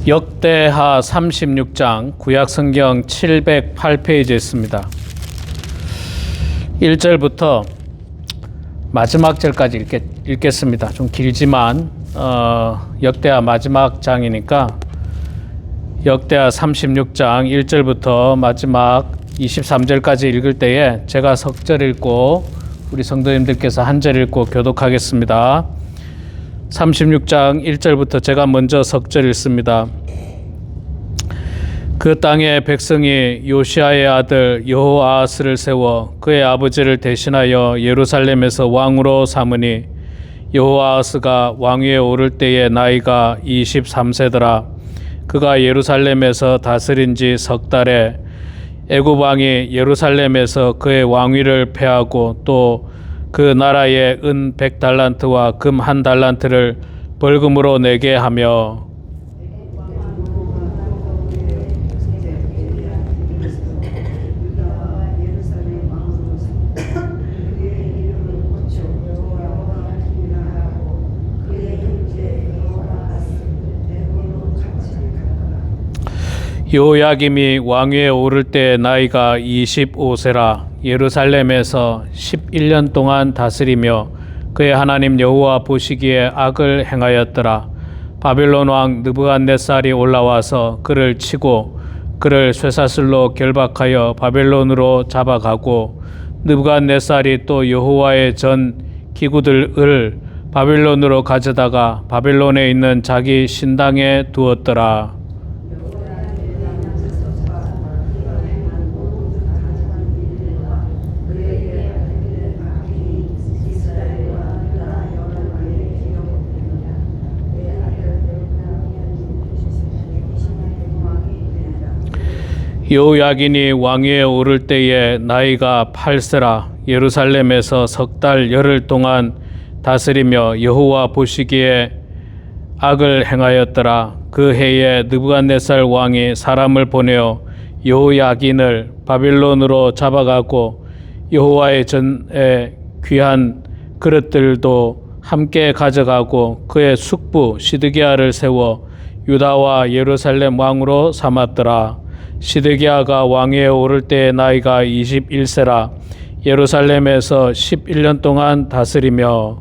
역대하 36장 구약성경 708페이지에 있습니다. 1절부터 마지막 절까지 읽겠습니다. 좀 길지만 역대하 마지막 장이니까 역대하 36장 1절부터 마지막 23절까지 읽을 때에 제가 석절 읽고 우리 성도님들께서 한 절 읽고 교독하겠습니다. 36장 1절부터 제가 먼저 석절 읽습니다. 그 땅의 백성이 요시아의 아들 여호아하스를 세워 그의 아버지를 대신하여 예루살렘에서 왕으로 삼으니 여호아하스가 왕위에 오를 때의 나이가 23세더라. 그가 예루살렘에서 다스린 지 석 달에 애굽 왕이 예루살렘에서 그의 왕위를 폐하고 또 그 나라에 은 100달란트와 금 1달란트를 벌금으로 내게 하며 요야김이 왕위에 오를 때 나이가 25세라. 예루살렘에서 11년 동안 다스리며 그의 하나님 여호와 보시기에 악을 행하였더라. 바벨론 왕 느부갓네살이 올라와서 그를 치고 그를 쇠사슬로 결박하여 바벨론으로 잡아가고 느부갓네살이 또 여호와의 전 기구들을 바벨론으로 가져다가 바벨론에 있는 자기 신당에 두었더라. 요야긴이 왕위에 오를 때에 나이가 8세라. 예루살렘에서 석 달 열흘 동안 다스리며 여호와 보시기에 악을 행하였더라. 그 해에 느부갓네살 왕이 사람을 보내어 요야긴을 바벨론으로 잡아가고 여호와의 전에 귀한 그릇들도 함께 가져가고 그의 숙부 시드기야를 세워 유다와 예루살렘 왕으로 삼았더라. 시드기야가 왕위에 오를 때의 나이가 21세라. 예루살렘에서 11년 동안 다스리며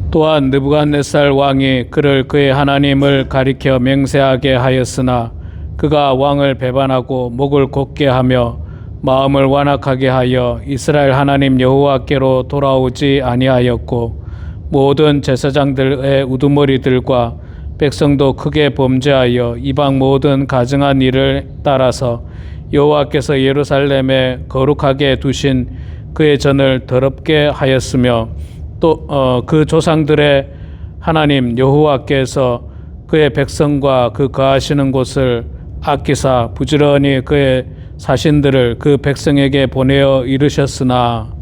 또한 느부갓네살 왕이 그를 그의 하나님을 가리켜 맹세하게 하였으나 그가 왕을 배반하고 목을 곧게 하며 마음을 완악하게 하여 이스라엘 하나님 여호와께로 돌아오지 아니하였고 모든 제사장들의 우두머리들과 백성도 크게 범죄하여 이방 모든 가증한 일을 따라서 여호와께서 예루살렘에 거룩하게 두신 그의 전을 더럽게 하였으며 또 그 조상들의 하나님 여호와께서 그의 백성과 그 거하시는 곳을 아끼사 부지런히 그의 사신들을 그 백성에게 보내어 이르셨으나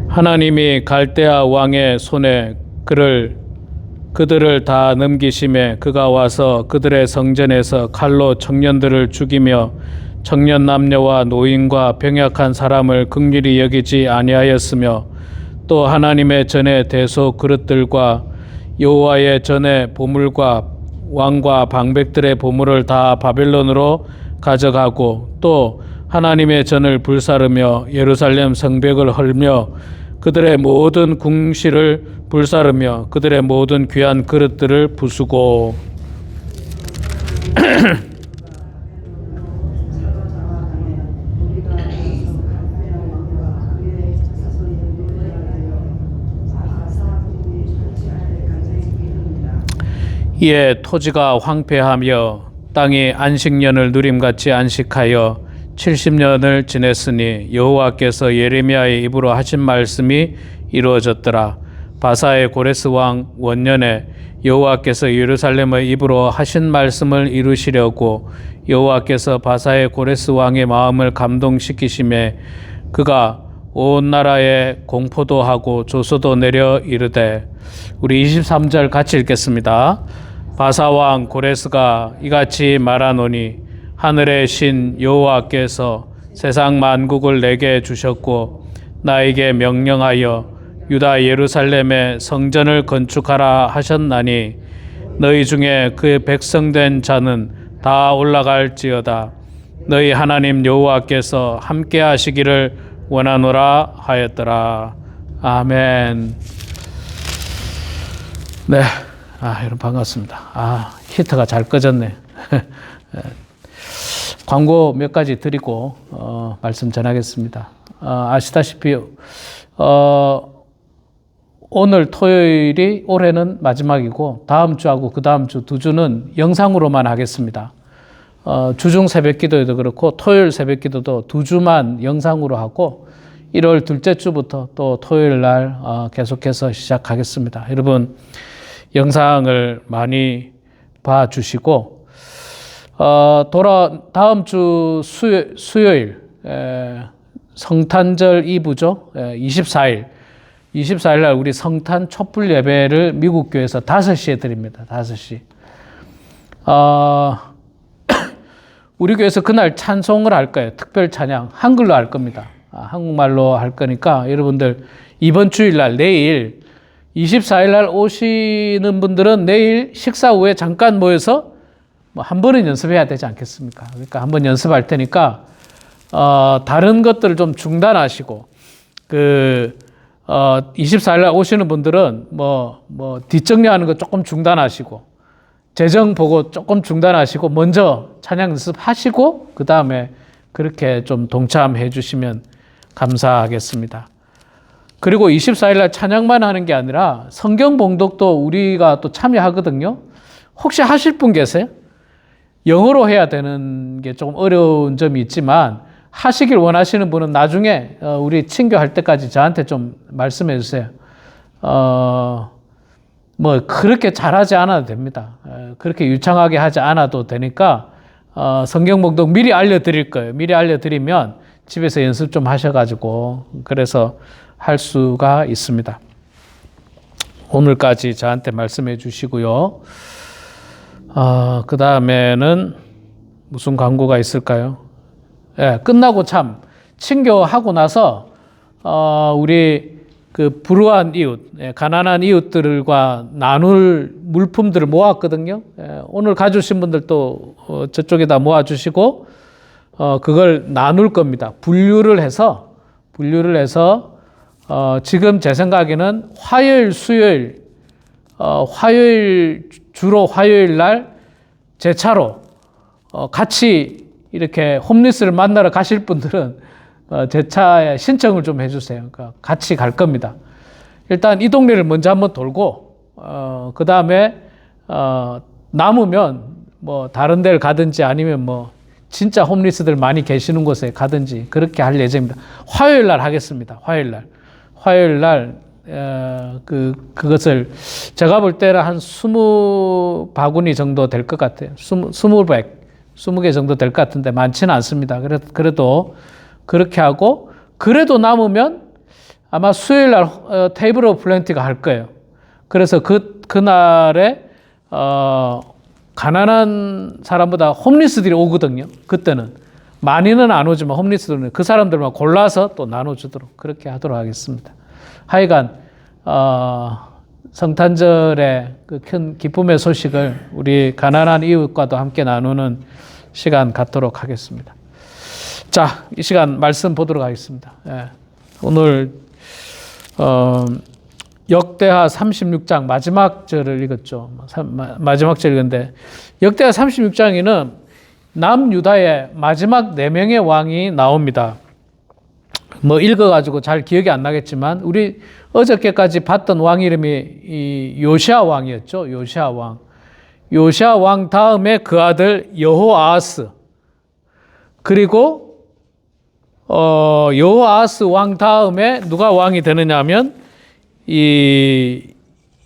하나님이 갈대아 왕의 손에 그들을 다 넘기심에 그가 와서 그들의 성전에서 칼로 청년들을 죽이며 청년 남녀와 노인과 병약한 사람을 긍휼히 여기지 아니하였으며 또 하나님의 전의 대소 그릇들과 여호와의 전의 보물과 왕과 방백들의 보물을 다 바벨론으로 가져가고 또 하나님의 전을 불사르며 예루살렘 성벽을 헐며 그들의 모든 궁실을 불사르며 그들의 모든 귀한 그릇들을 부수고 이에 토지가 황폐하며 땅이 안식년을 누림같이 안식하여 70년을 지냈으니 여호와께서 예레미야의 입으로 하신 말씀이 이루어졌더라. 바사의 고레스 왕 원년에 여호와께서 예루살렘의 입으로 하신 말씀을 이루시려고 여호와께서 바사의 고레스 왕의 마음을 감동시키심에 그가 온 나라에 공포도 하고 조소도 내려 이르되, 우리 23절 같이 읽겠습니다. 바사 왕 고레스가 이같이 말하노니 하늘의 신 여호와께서 세상 만국을 내게 주셨고 나에게 명령하여 유다 예루살렘에 성전을 건축하라 하셨나니 너희 중에 그 백성된 자는 다 올라갈지어다. 너희 하나님 여호와께서 함께 하시기를 원하노라 하였더라. 아멘. 네, 여러분 반갑습니다. 히터가 잘 꺼졌네. 광고 몇 가지 드리고 말씀 전하겠습니다. 아시다시피 오늘 토요일이 올해는 마지막이고 다음 주하고 그 다음 주 두 주는 영상으로만 하겠습니다. 주중 새벽 기도에도 그렇고 토요일 새벽 기도도 두 주만 영상으로 하고 1월 둘째 주부터 또 토요일 날 계속해서 시작하겠습니다. 여러분 영상을 많이 봐주시고 다음 주 수요일 성탄절 이브죠. 24일 날 우리 성탄 촛불 예배를 미국 교회에서 5시에 드립니다. 5시. 우리 교회에서 그날 찬송을 할 거예요. 특별 찬양. 한글로 할 겁니다. 한국말로 할 거니까 여러분들 이번 주일 날 내일 24일 날 오시는 분들은 내일 식사 후에 잠깐 모여서 한 번은 연습해야 되지 않겠습니까? 그러니까 한번 연습할 테니까 다른 것들을 좀 중단하시고 24일 날 오시는 분들은 뒷정리하는 거 조금 중단하시고 재정 보고 조금 중단하시고 먼저 찬양 연습하시고 그 다음에 그렇게 좀 동참해 주시면 감사하겠습니다. 그리고 24일 날 찬양만 하는 게 아니라 성경 봉독도 우리가 또 참여하거든요. 혹시 하실 분 계세요? 영어로 해야 되는 게 조금 어려운 점이 있지만 하시길 원하시는 분은 나중에 우리 친교할 때까지 저한테 좀 말씀해 주세요. 그렇게 잘하지 않아도 됩니다. 그렇게 유창하게 하지 않아도 되니까 성경 봉독 미리 알려드릴 거예요. 미리 알려드리면 집에서 연습 좀 하셔가지고 그래서 할 수가 있습니다. 오늘까지 저한테 말씀해 주시고요. 그 다음에는 무슨 광고가 있을까요? 끝나고 참 친교하고 나서 우리 그 불우한 이웃, 가난한 이웃들과 나눌 물품들을 모았거든요. 오늘 가주신 분들도 저쪽에다 모아주시고 그걸 나눌 겁니다. 분류를 해서 지금 제 생각에는 화요일, 수요일, 주로 화요일 날 제 차로 같이 이렇게 홈리스를 만나러 가실 분들은 제 차에 신청을 좀 해주세요. 그러니까 같이 갈 겁니다. 일단 이 동네를 먼저 한번 돌고 그 다음에 남으면 다른 데를 가든지 아니면 진짜 홈리스들 많이 계시는 곳에 가든지 그렇게 할 예정입니다. 화요일 날 하겠습니다. 화요일 날 그것을 제가 볼 때는 한 20바구니 정도 될 것 같아요. 20개 정도 될 것 같은데 많지는 않습니다. 그래도 그렇게 하고 그래도 남으면 아마 수요일 날 테이블 오브 플랜티가 할 거예요. 그래서 그날에 가난한 사람보다 홈리스들이 오거든요. 그때는 많이는 안 오지만 홈리스들은 그 사람들만 골라서 또 나눠주도록 그렇게 하도록 하겠습니다. 하여간 성탄절의 그 큰 기쁨의 소식을 우리 가난한 이웃과도 함께 나누는 시간 갖도록 하겠습니다. 자, 이 시간 말씀 보도록 하겠습니다. 오늘 역대하 36장 마지막 절을 읽었죠. 마지막 절 읽었는데 역대하 36장에는 남유다의 마지막 4명의 왕이 나옵니다. 읽어가지고 잘 기억이 안 나겠지만 우리 어저께까지 봤던 왕 이름이 이 요시아 왕이었죠. 요시아 왕 다음에 그 아들 여호아하스, 그리고 여호아하스 왕 다음에 누가 왕이 되느냐 하면 이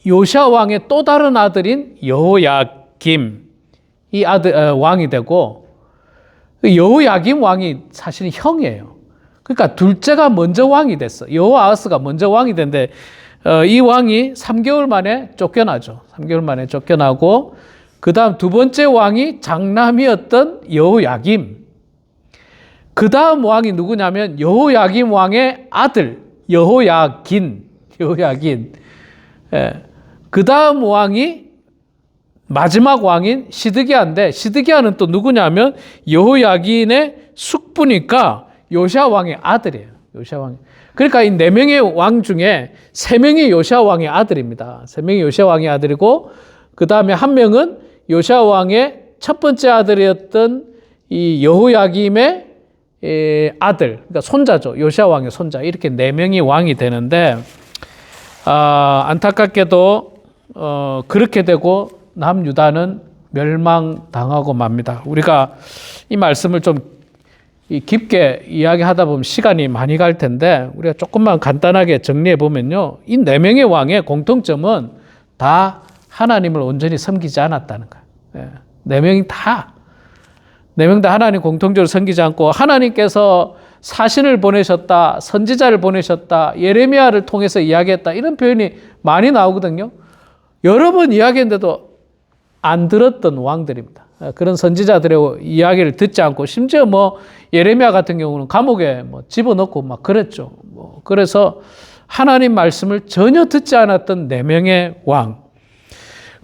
요시아 왕의 또 다른 아들인 여호야김 이 아들 왕이 되고 여호야김 왕이 사실은 형이에요. 그러니까 둘째가 먼저 왕이 됐어. 여호아하스가 먼저 왕이 됐는데 이 왕이 3개월 만에 쫓겨나죠. 3개월 만에 쫓겨나고 그 다음 두 번째 왕이 장남이었던 여호야김. 그 다음 왕이 누구냐면 여호야김 왕의 아들 여호야긴. 그 다음 왕이 마지막 왕인 시드기야인데 시드기야는 또 누구냐면 여호야긴의 숙부니까 요시야 왕의 아들이에요. 요시야 왕. 그러니까 이 4명의 왕 중에 3명이 요시야 왕의 아들입니다. 3명이 요시야 왕의 아들이고 그 다음에 한 명은 요시야 왕의 첫 번째 아들이었던 이 여호야김의 아들, 그러니까 손자죠. 요시야 왕의 손자. 이렇게 4명이 왕이 되는데 안타깝게도 그렇게 되고 남유다는 멸망당하고 맙니다. 우리가 이 말씀을 좀 깊게 이야기하다 보면 시간이 많이 갈 텐데 우리가 조금만 간단하게 정리해 보면요. 이 4명의 왕의 공통점은 다 하나님을 온전히 섬기지 않았다는 거예요. 4명이 다 4명 다 하나님 공통적으로 섬기지 않고 하나님께서 사신을 보내셨다, 선지자를 보내셨다, 예레미야를 통해서 이야기했다 이런 표현이 많이 나오거든요. 여러 번 이야기했는데도 안 들었던 왕들입니다. 그런 선지자들의 이야기를 듣지 않고 심지어 예레미야 같은 경우는 감옥에 집어넣고 막 그랬죠. 그래서 하나님 말씀을 전혀 듣지 않았던 4명의 왕.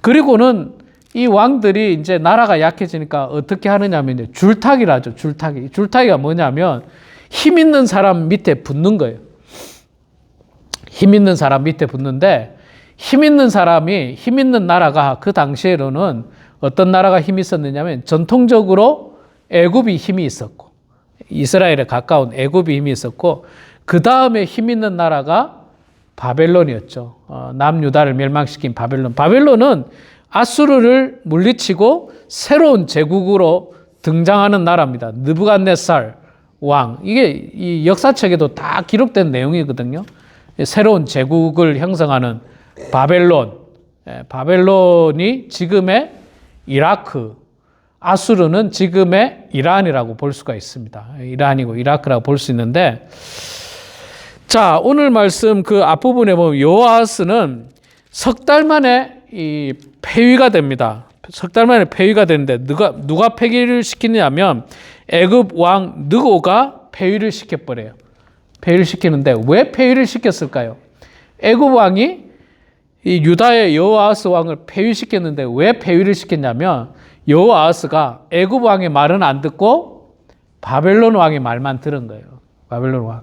그리고는 이 왕들이 이제 나라가 약해지니까 어떻게 하느냐면 이제 줄타기라죠. 줄타기. 줄타기가 뭐냐면 힘 있는 사람 밑에 붙는 거예요. 힘 있는 사람 밑에 붙는데 힘 있는 사람이 힘 있는 나라가 그 당시에는 어떤 나라가 힘이 있었느냐면 전통적으로 애굽이 힘이 있었고 이스라엘에 가까운 애굽이 힘이 있었고 그 다음에 힘 있는 나라가 바벨론이었죠. 남유다를 멸망시킨 바벨론. 바벨론은 아수르를 물리치고 새로운 제국으로 등장하는 나라입니다. 느부갓네살 왕. 이게 이 역사책에도 다 기록된 내용이거든요. 새로운 제국을 형성하는 바벨론. 바벨론이 지금의 이라크, 아수르는 지금의 이란이라고 볼 수가 있습니다. 이란이고 이라크라고 볼 수 있는데, 자, 오늘 말씀 그 앞부분에 보면 여호아하스는 석 달 만에 이 폐위가 됩니다. 석 달 만에 폐위가 되는데 누가 폐위를 시키냐면 애굽 왕 느고가 폐위를 시켜버려요. 폐위를 시키는데 왜 폐위를 시켰을까요? 애굽 왕이 이 유다의 여호아하스 왕을 폐위시켰는데 왜 폐위를 시켰냐면 여호아하스가 애굽 왕의 말은 안 듣고 바벨론 왕의 말만 들은 거예요. 바벨론 왕.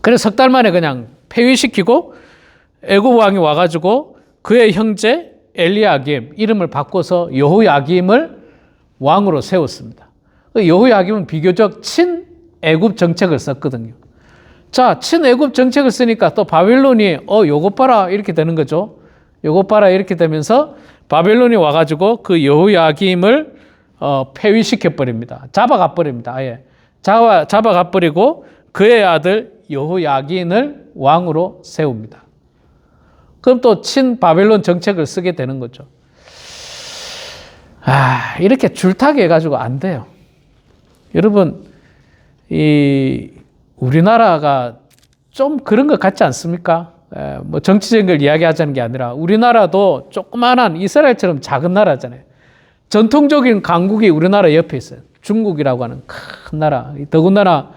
그래서 석 달 만에 그냥 폐위시키고 애굽 왕이 와가지고 그의 형제 엘리야김 이름을 바꿔서 여호야김을 왕으로 세웠습니다. 여호야김은 비교적 친애굽 정책을 썼거든요. 자, 친애굽 정책을 쓰니까 또 바벨론이 요것 봐라 이렇게 되는 거죠. 요것 봐라 이렇게 되면서 바벨론이 와가지고 그 여호야김을 폐위시켜 버립니다. 잡아가 버립니다. 아예 잡아가 버리고 그의 아들 여호야긴을 왕으로 세웁니다. 그럼 또 친바벨론 정책을 쓰게 되는 거죠. 이렇게 줄타기 해가지고 안 돼요. 여러분, 우리나라가 좀 그런 것 같지 않습니까? 정치적인 걸 이야기하자는 게 아니라 우리나라도 조그마한 이스라엘처럼 작은 나라잖아요. 전통적인 강국이 우리나라 옆에 있어요. 중국이라고 하는 큰 나라. 더군다나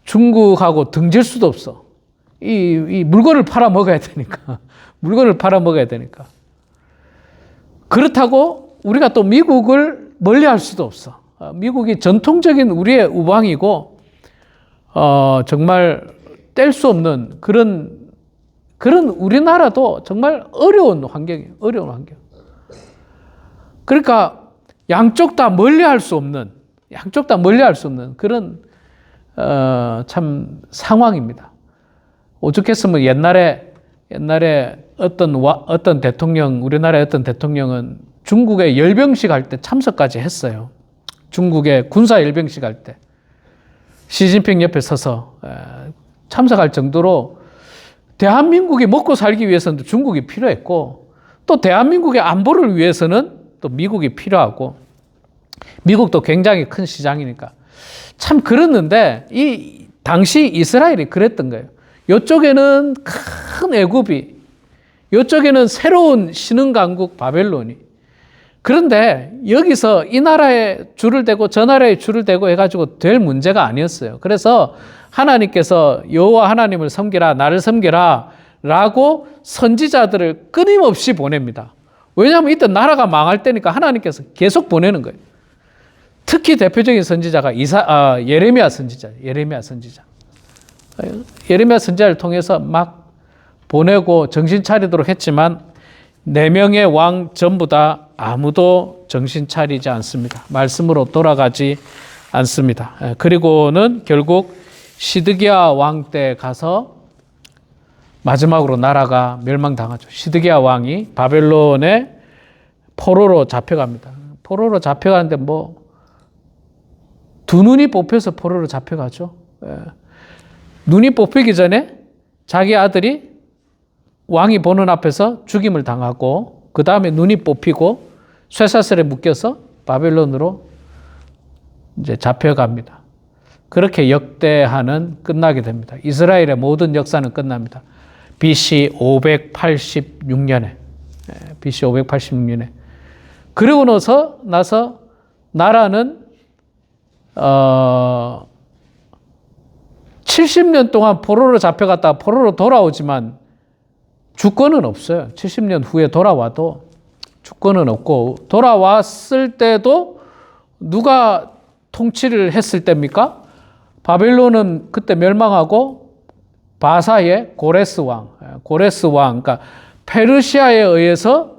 중국하고 등질 수도 없어. 이 물건을 팔아 먹어야 되니까. 물건을 팔아 먹어야 되니까. 그렇다고 우리가 또 미국을 멀리할 수도 없어. 미국이 전통적인 우리의 우방이고 정말 뗄 수 없는 그런 우리나라도 정말 어려운 환경이에요. 어려운 환경. 그러니까 양쪽 다 멀리할 수 없는 그런 참 상황입니다. 오죽했으면 옛날에 어떤 대통령, 우리나라의 어떤 대통령은 중국의 열병식 할 때 참석까지 했어요. 중국의 군사 열병식 할 때 시진핑 옆에 서서 참석할 정도로 대한민국이 먹고 살기 위해서는 중국이 필요했고 또 대한민국의 안보를 위해서는 또 미국이 필요하고, 미국도 굉장히 큰 시장이니까. 참 그랬는데 이 당시 이스라엘이 그랬던 거예요. 이쪽에는 큰 애굽이, 이쪽에는 새로운 신흥강국 바벨론이. 그런데 여기서 이 나라에 줄을 대고 저 나라에 줄을 대고 해가지고 될 문제가 아니었어요. 그래서 하나님께서 여호와 하나님을 섬기라, 나를 섬기라 라고 선지자들을 끊임없이 보냅니다. 왜냐하면 이때 나라가 망할 때니까 하나님께서 계속 보내는 거예요. 특히 대표적인 선지자가 예레미야 선지자. 예레미야 선지자를 통해서 막 보내고 정신 차리도록 했지만 4명의 왕 전부 다 아무도 정신 차리지 않습니다. 말씀으로 돌아가지 않습니다. 그리고는 결국 시드기야 왕 때 가서 마지막으로 나라가 멸망당하죠. 시드기야 왕이 바벨론의 포로로 잡혀갑니다. 포로로 잡혀가는데 뭐 두 눈이 뽑혀서 포로로 잡혀가죠. 눈이 뽑히기 전에 자기 아들이 왕이 보는 앞에서 죽임을 당하고, 그 다음에 눈이 뽑히고 쇠사슬에 묶여서 바벨론으로 이제 잡혀갑니다. 그렇게 역대하는 끝나게 됩니다. 이스라엘의 모든 역사는 끝납니다. BC 586년에. BC 586년에. 그리고 나서 나라는 70년 동안 포로로 잡혀갔다가 포로로 돌아오지만 주권은 없어요. 70년 후에 돌아와도 주권은 없고, 돌아왔을 때도 누가 통치를 했을 때입니까? 바벨론은 그때 멸망하고 바사의 고레스 왕, 그러니까 페르시아에 의해서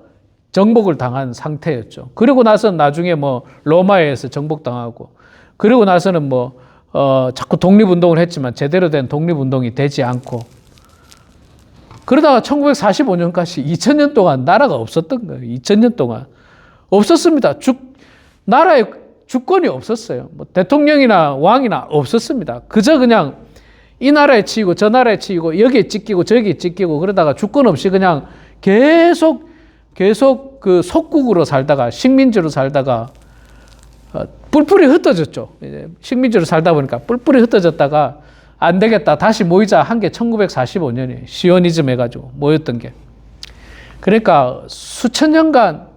정복을 당한 상태였죠. 그리고 나서 나중에 뭐 로마에 의해서 정복당하고, 그리고 나서는 자꾸 독립운동을 했지만 제대로 된 독립운동이 되지 않고, 그러다가 1945년까지 2000년 동안 나라가 없었던 거예요. 2000년 동안. 없었습니다. 나라에 주권이 없었어요. 뭐 대통령이나 왕이나 없었습니다. 그저 그냥 이 나라에 치이고 저 나라에 치이고 여기에 찢기고 저기에 찢기고, 그러다가 주권 없이 그냥 계속 그 속국으로 살다가, 식민지로 살다가 뿔뿔이 흩어졌죠. 식민지로 살다 보니까 뿔뿔이 흩어졌다가 안 되겠다, 다시 모이자 한 게 1945년이에요. 시오니즘 해가지고 모였던 게. 그러니까 수천 년간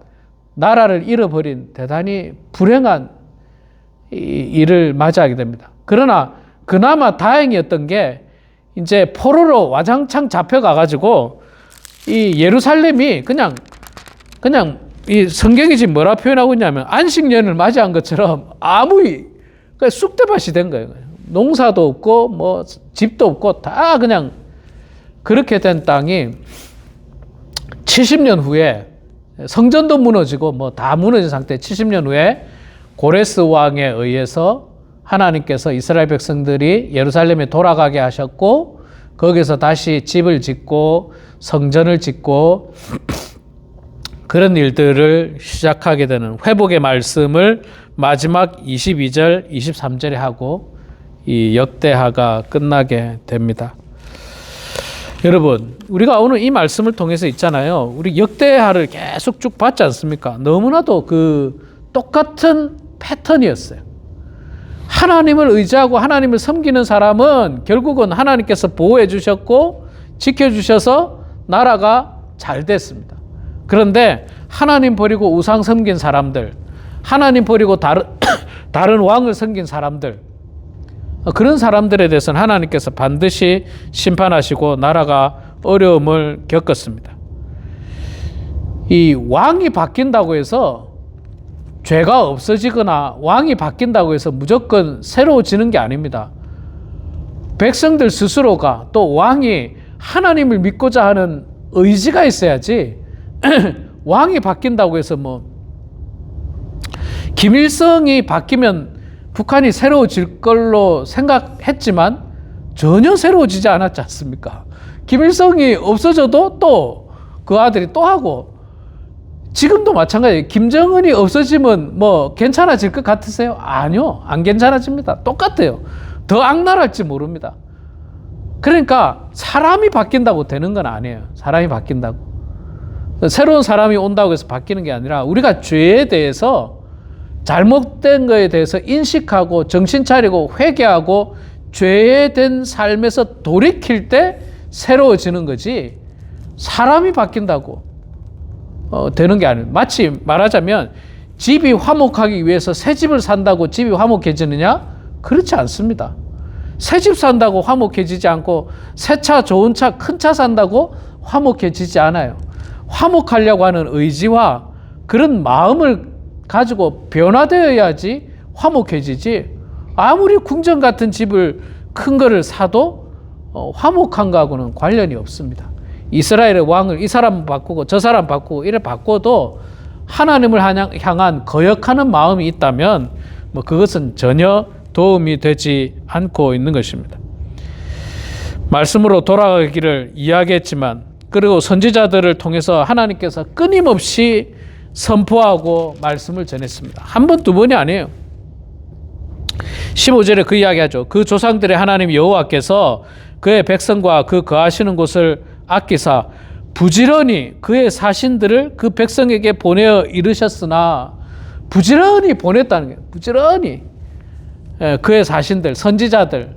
나라를 잃어버린 대단히 불행한 일을 맞이하게 됩니다. 그러나 그나마 다행이었던 게, 이제 포로로 와장창 잡혀가가지고 이 예루살렘이 그냥 이 성경이 지금 뭐라 표현하고 있냐면 안식년을 맞이한 것처럼 그러니까 쑥대밭이 된 거예요. 농사도 없고 뭐 집도 없고 다 그냥 그렇게 된 땅이 70년 후에 성전도 무너지고 뭐 다 무너진 상태, 70년 후에 고레스 왕에 의해서 하나님께서 이스라엘 백성들이 예루살렘에 돌아가게 하셨고, 거기서 다시 집을 짓고 성전을 짓고 그런 일들을 시작하게 되는 회복의 말씀을 마지막 22절, 23절에 하고 이 역대하가 끝나게 됩니다. 여러분, 우리가 오늘 이 말씀을 통해서 있잖아요. 우리 역대하를 계속 쭉 봤지 않습니까? 너무나도 그 똑같은 패턴이었어요. 하나님을 의지하고 하나님을 섬기는 사람은 결국은 하나님께서 보호해 주셨고 지켜주셔서 나라가 잘 됐습니다. 그런데 하나님 버리고 우상 섬긴 사람들, 하나님 버리고 다른 왕을 섬긴 사람들, 그런 사람들에 대해서는 하나님께서 반드시 심판하시고 나라가 어려움을 겪었습니다. 이 왕이 바뀐다고 해서 죄가 없어지거나 왕이 바뀐다고 해서 무조건 새로워지는 게 아닙니다. 백성들 스스로가, 또 왕이 하나님을 믿고자 하는 의지가 있어야지 왕이 바뀐다고 해서 뭐 김일성이 바뀌면 북한이 새로워질 걸로 생각했지만 전혀 새로워지지 않았지 않습니까? 김일성이 없어져도 또 그 아들이 또 하고, 지금도 마찬가지예요. 김정은이 없어지면 뭐 괜찮아질 것 같으세요? 아니요, 안 괜찮아집니다. 똑같아요. 더 악랄할지 모릅니다. 그러니까 사람이 바뀐다고 되는 건 아니에요. 사람이 바뀐다고. 새로운 사람이 온다고 해서 바뀌는 게 아니라 우리가 죄에 대해서 잘못된 거에 대해서 인식하고 정신 차리고 회개하고 죄에 된 삶에서 돌이킬 때 새로워지는 거지 사람이 바뀐다고 되는 게 아니에요. 마치 말하자면 집이 화목하기 위해서 새 집을 산다고 집이 화목해지느냐? 그렇지 않습니다. 새 집 산다고 화목해지지 않고 새 차, 좋은 차, 큰 차 산다고 화목해지지 않아요. 화목하려고 하는 의지와 그런 마음을 가지고 변화되어야지 화목해지지. 아무리 궁전 같은 집을 큰 거를 사도 화목한 거하고는 관련이 없습니다. 이스라엘의 왕을 이 사람 바꾸고 저 사람 바꾸고 이래 바꿔도 하나님을 향한 거역하는 마음이 있다면 그것은 전혀 도움이 되지 않고 있는 것입니다. 말씀으로 돌아가기를 이야기했지만 그리고 선지자들을 통해서 하나님께서 끊임없이 선포하고 말씀을 전했습니다. 한 번, 두 번이 아니에요. 15절에 그 이야기하죠. 그 조상들의 하나님 여호와께서 그의 백성과 그 거하시는 곳을 아끼사 부지런히 그의 사신들을 그 백성에게 보내어 이르셨으나 부지런히 보냈다는 거예요. 부지런히 그의 사신들, 선지자들,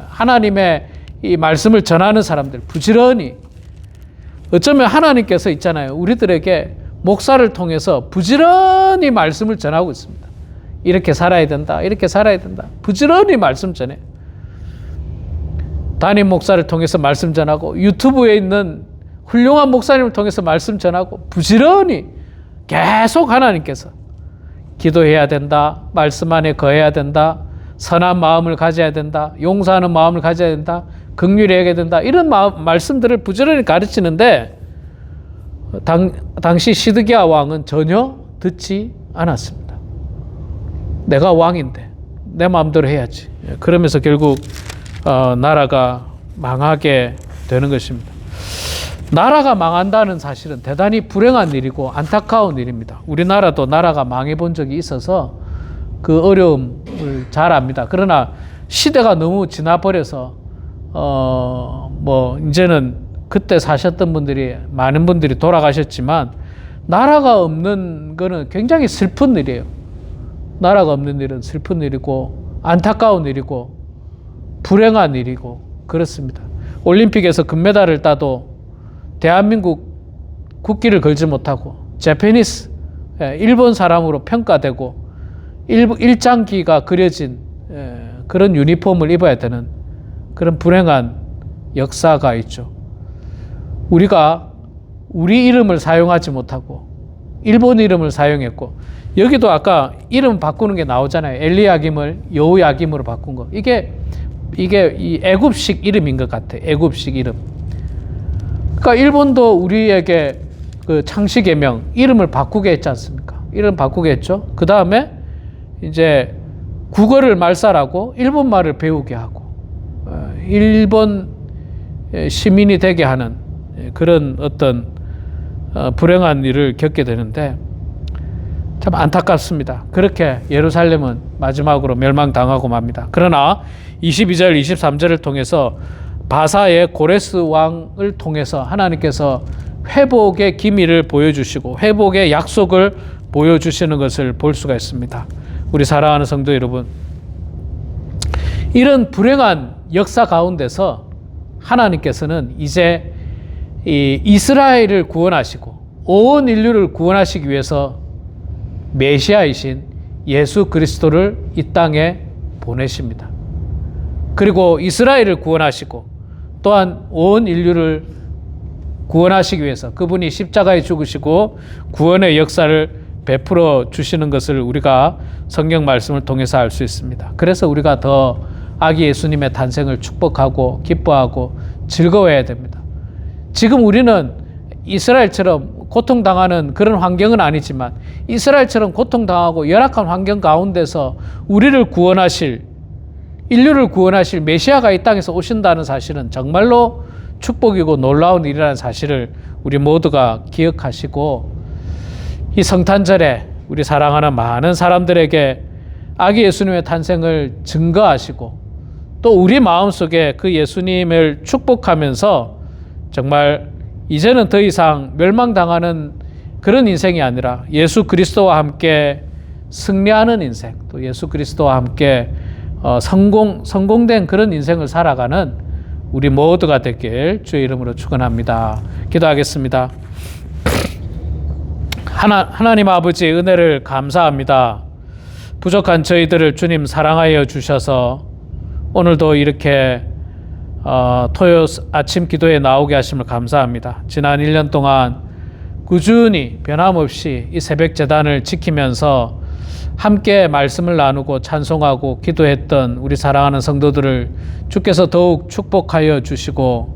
하나님의 이 말씀을 전하는 사람들 부지런히 어쩌면 하나님께서 있잖아요. 우리들에게 목사를 통해서 부지런히 말씀을 전하고 있습니다. 이렇게 살아야 된다. 이렇게 살아야 된다. 부지런히 말씀 전해. 담임 목사를 통해서 말씀 전하고 유튜브에 있는 훌륭한 목사님을 통해서 말씀 전하고 부지런히 계속 하나님께서 기도해야 된다. 말씀 안에 거해야 된다. 선한 마음을 가져야 된다. 용서하는 마음을 가져야 된다. 긍휼히 해야 된다. 이런 말씀들을 부지런히 가르치는데 당시 시드기야 왕은 전혀 듣지 않았습니다. 내가 왕인데 내 마음대로 해야지. 그러면서 결국 나라가 망하게 되는 것입니다. 나라가 망한다는 사실은 대단히 불행한 일이고 안타까운 일입니다. 우리나라도 나라가 망해본 적이 있어서 그 어려움을 잘 압니다. 그러나 시대가 너무 지나버려서 이제는 그때 사셨던 분들이 많은 분들이 돌아가셨지만 나라가 없는 거는 굉장히 슬픈 일이에요. 나라가 없는 일은 슬픈 일이고 안타까운 일이고 불행한 일이고 그렇습니다. 올림픽에서 금메달을 따도 대한민국 국기를 걸지 못하고 재패니스 일본 사람으로 평가되고 일장기가 그려진 그런 유니폼을 입어야 되는 그런 불행한 역사가 있죠. 우리가 우리 이름을 사용하지 못하고 일본 이름을 사용했고 여기도 아까 이름 바꾸는 게 나오잖아요. 엘리야김을 여호야김으로 바꾼 거. 이게 이 애굽식 이름인 것 같아. 애굽식 이름. 그러니까 일본도 우리에게 그 창씨개명 이름을 바꾸게 했지 않습니까? 이름 바꾸게 했죠. 그 다음에 이제 국어를 말살하고 일본 말을 배우게 하고 일본 시민이 되게 하는 그런 어떤 불행한 일을 겪게 되는데 참 안타깝습니다. 그렇게 예루살렘은 마지막으로 멸망당하고 맙니다. 그러나 22절, 23절을 통해서 바사의 고레스 왕을 통해서 하나님께서 회복의 기미를 보여주시고 회복의 약속을 보여주시는 것을 볼 수가 있습니다. 우리 사랑하는 성도 여러분, 이런 불행한 역사 가운데서 하나님께서는 이제 이 이스라엘을 구원하시고 온 인류를 구원하시기 위해서 메시아이신 예수 그리스도를 이 땅에 보내십니다. 그리고 이스라엘을 구원하시고 또한 온 인류를 구원하시기 위해서 그분이 십자가에 죽으시고 구원의 역사를 베풀어 주시는 것을 우리가 성경 말씀을 통해서 알 수 있습니다. 그래서 우리가 더 아기 예수님의 탄생을 축복하고 기뻐하고 즐거워해야 됩니다. 지금 우리는 이스라엘처럼 고통당하는 그런 환경은 아니지만 이스라엘처럼 고통당하고 열악한 환경 가운데서 우리를 구원하실, 인류를 구원하실 메시아가 이 땅에서 오신다는 사실은 정말로 축복이고 놀라운 일이라는 사실을 우리 모두가 기억하시고 이 성탄절에 우리 사랑하는 많은 사람들에게 아기 예수님의 탄생을 증거하시고 또 우리 마음속에 그 예수님을 축복하면서 정말 이제는 더 이상 멸망당하는 그런 인생이 아니라 예수 그리스도와 함께 승리하는 인생, 또 예수 그리스도와 함께 성공된 그런 인생을 살아가는 우리 모두가 되길 주의 이름으로 축원합니다. 기도하겠습니다. 하나님 아버지의 은혜를 감사합니다. 부족한 저희들을 주님 사랑하여 주셔서 오늘도 이렇게 토요 아침 기도에 나오게 하심을 감사합니다. 지난 1년 동안 꾸준히 변함없이 이 새벽 제단을 지키면서 함께 말씀을 나누고 찬송하고 기도했던 우리 사랑하는 성도들을 주께서 더욱 축복하여 주시고,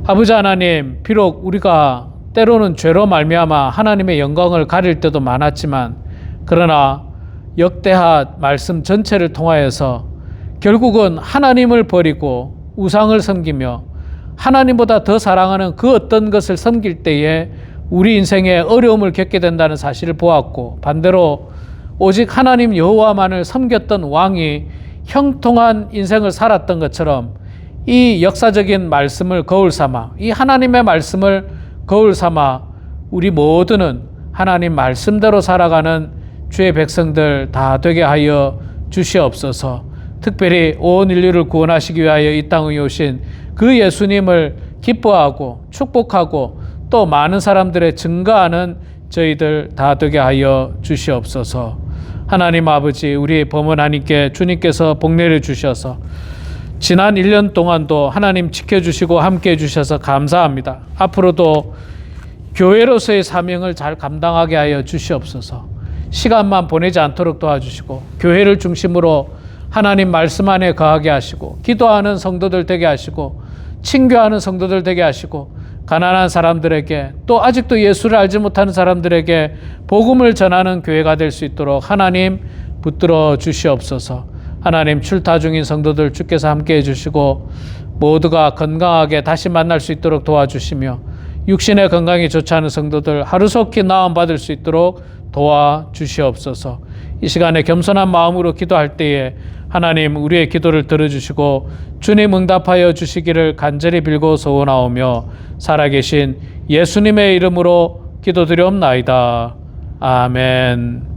아버지 하나님, 비록 우리가 때로는 죄로 말미암아 하나님의 영광을 가릴 때도 많았지만, 그러나 역대하 말씀 전체를 통하여서 결국은 하나님을 버리고 우상을 섬기며 하나님보다 더 사랑하는 그 어떤 것을 섬길 때에 우리 인생에 어려움을 겪게 된다는 사실을 보았고, 반대로 오직 하나님 여호와만을 섬겼던 왕이 형통한 인생을 살았던 것처럼 이 역사적인 말씀을 거울 삼아, 이 하나님의 말씀을 거울 삼아 우리 모두는 하나님 말씀대로 살아가는 주의 백성들 다 되게 하여 주시옵소서. 특별히 온 인류를 구원하시기 위하여 이 땅에 오신 그 예수님을 기뻐하고 축복하고 또 많은 사람들의 증거하는 저희들 다 되게 하여 주시옵소서. 하나님 아버지, 우리 범은 하나님께 주님께서 복 내려 주셔서 지난 1년 동안도 하나님 지켜주시고 함께해 주셔서 감사합니다. 앞으로도 교회로서의 사명을 잘 감당하게 하여 주시옵소서. 시간만 보내지 않도록 도와주시고 교회를 중심으로 하나님 말씀 안에 거하게 하시고 기도하는 성도들 되게 하시고 친교하는 성도들 되게 하시고 가난한 사람들에게 또 아직도 예수를 알지 못하는 사람들에게 복음을 전하는 교회가 될 수 있도록 하나님 붙들어 주시옵소서. 하나님, 출타 중인 성도들 주께서 함께 해주시고 모두가 건강하게 다시 만날 수 있도록 도와주시며 육신의 건강이 좋지 않은 성도들 하루속히 나음 받을 수 있도록 도와주시옵소서. 이 시간에 겸손한 마음으로 기도할 때에 하나님 우리의 기도를 들어주시고 주님 응답하여 주시기를 간절히 빌고 소원하오며 살아계신 예수님의 이름으로 기도드리옵나이다. 아멘.